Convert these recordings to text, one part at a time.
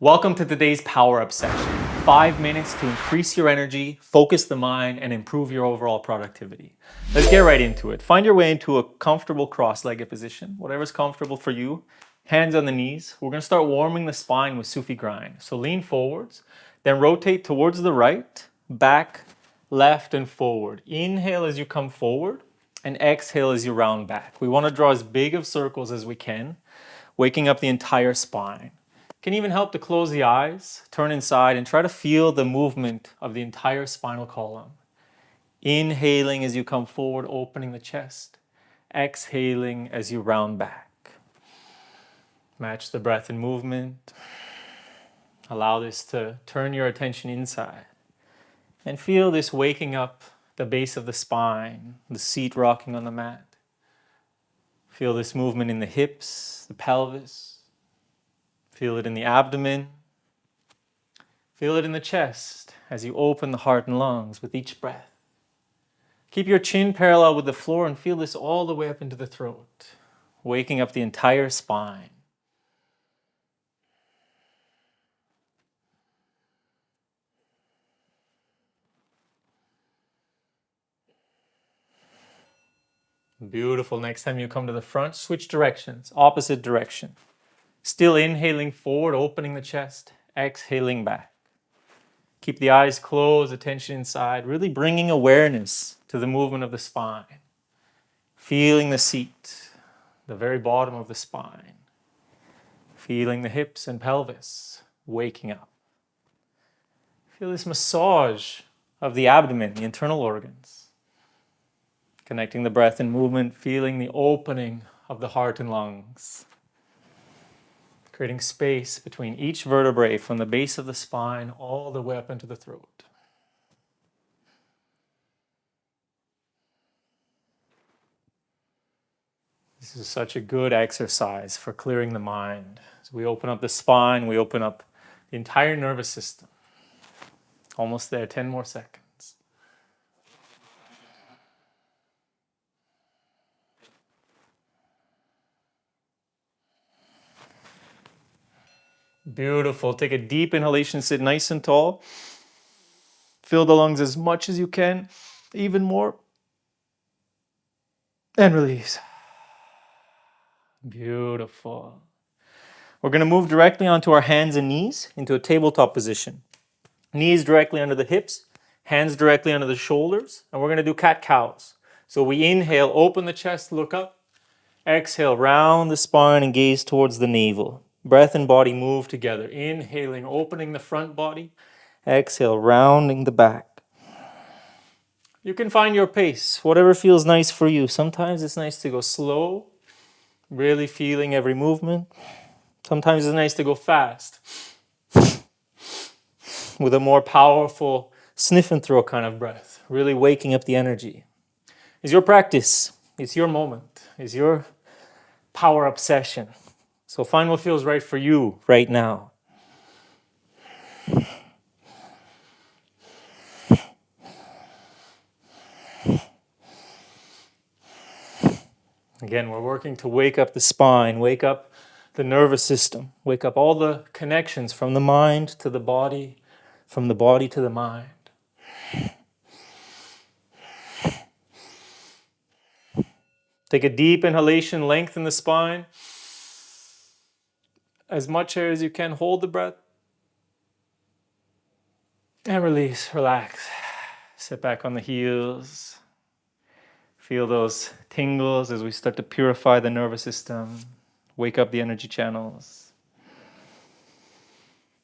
Welcome to today's Power Up session. 5 minutes to increase your energy, focus the mind, and improve your overall productivity. Let's get right into it. Find your way into a comfortable cross-legged position, whatever's comfortable for you. Hands on the knees. We're going to start warming the spine with Sufi Grind. So lean forwards, then rotate towards the right, back, left, and forward. Inhale as you come forward, and exhale as you round back. We want to draw as big of circles as we can, waking up the entire spine. Can even help to close the eyes, turn inside, and try to feel the movement of the entire spinal column. Inhaling as you come forward, opening the chest. Exhaling as you round back. Match the breath and movement. Allow this to turn your attention inside. And feel this waking up the base of the spine, the seat rocking on the mat. Feel this movement in the hips, the pelvis. Feel it in the abdomen. Feel it in the chest as you open the heart and lungs with each breath. Keep your chin parallel with the floor and feel this all the way up into the throat, waking up the entire spine. Beautiful. Next time you come to the front, switch directions, opposite direction. Still inhaling forward, opening the chest, exhaling back. Keep the eyes closed, attention inside, really bringing awareness to the movement of the spine. Feeling the seat, the very bottom of the spine. Feeling the hips and pelvis, waking up. Feel this massage of the abdomen, the internal organs. Connecting the breath and movement, feeling the opening of the heart and lungs. Creating space between each vertebrae from the base of the spine all the way up into the throat. This is such a good exercise for clearing the mind. As we open up the spine, we open up the entire nervous system. Almost there, 10 more seconds. Beautiful. Take a deep inhalation, sit nice and tall. Fill the lungs as much as you can, even more. And release. Beautiful. We're going to move directly onto our hands and knees into a tabletop position. Knees directly under the hips, hands directly under the shoulders, and we're going to do cat-cows. So we inhale, open the chest, look up. Exhale, round the spine and gaze towards the navel. Breath and body move together. Inhaling, opening the front body. Exhale, rounding the back. You can find your pace, whatever feels nice for you. Sometimes it's nice to go slow, really feeling every movement. Sometimes it's nice to go fast, with a more powerful sniff and throw kind of breath, really waking up the energy. It's your practice. It's your moment. It's your power up session. So find what feels right for you right now. Again, we're working to wake up the spine, wake up the nervous system, wake up all the connections from the mind to the body, from the body to the mind. Take a deep inhalation, lengthen the spine. As much air as you can, hold the breath. And release, relax. Sit back on the heels. Feel those tingles as we start to purify the nervous system. Wake up the energy channels.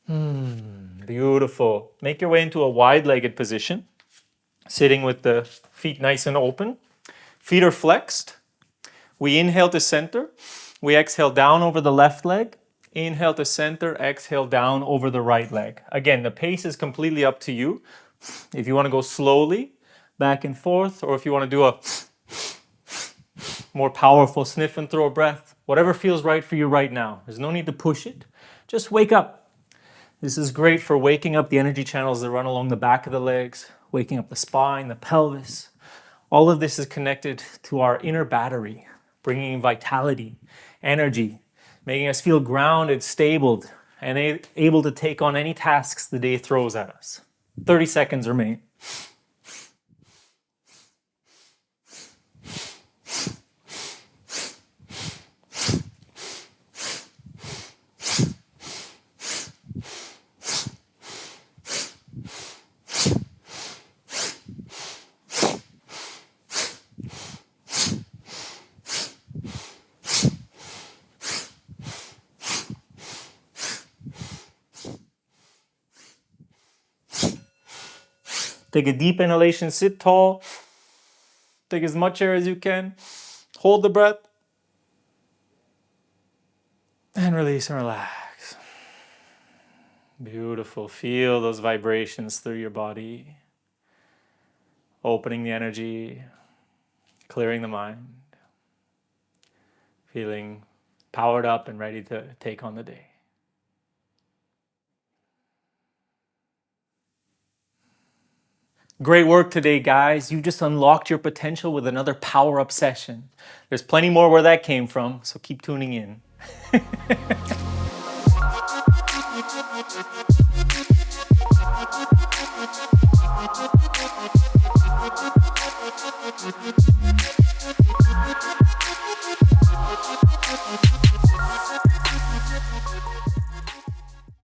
Beautiful. Make your way into a wide-legged position. Sitting with the feet nice and open. Feet are flexed. We inhale to center. We exhale down over the left leg. Inhale to center, exhale down over the right leg. Again, the pace is completely up to you. If you want to go slowly, back and forth, or if you want to do a more powerful sniff and throw breath, whatever feels right for you right now. There's no need to push it. Just wake up. This is great for waking up the energy channels that run along the back of the legs, waking up the spine, the pelvis. All of this is connected to our inner battery, bringing vitality, energy, making us feel grounded, stable, and able to take on any tasks the day throws at us. 30 seconds remain. Take a deep inhalation, sit tall. Take as much air as you can. Hold the breath. And release and relax. Beautiful. Feel those vibrations through your body. Opening the energy, clearing the mind. Feeling powered up and ready to take on the day. Great work today, guys. You just unlocked your potential with another power-up session. There's plenty more where that came from, so keep tuning in.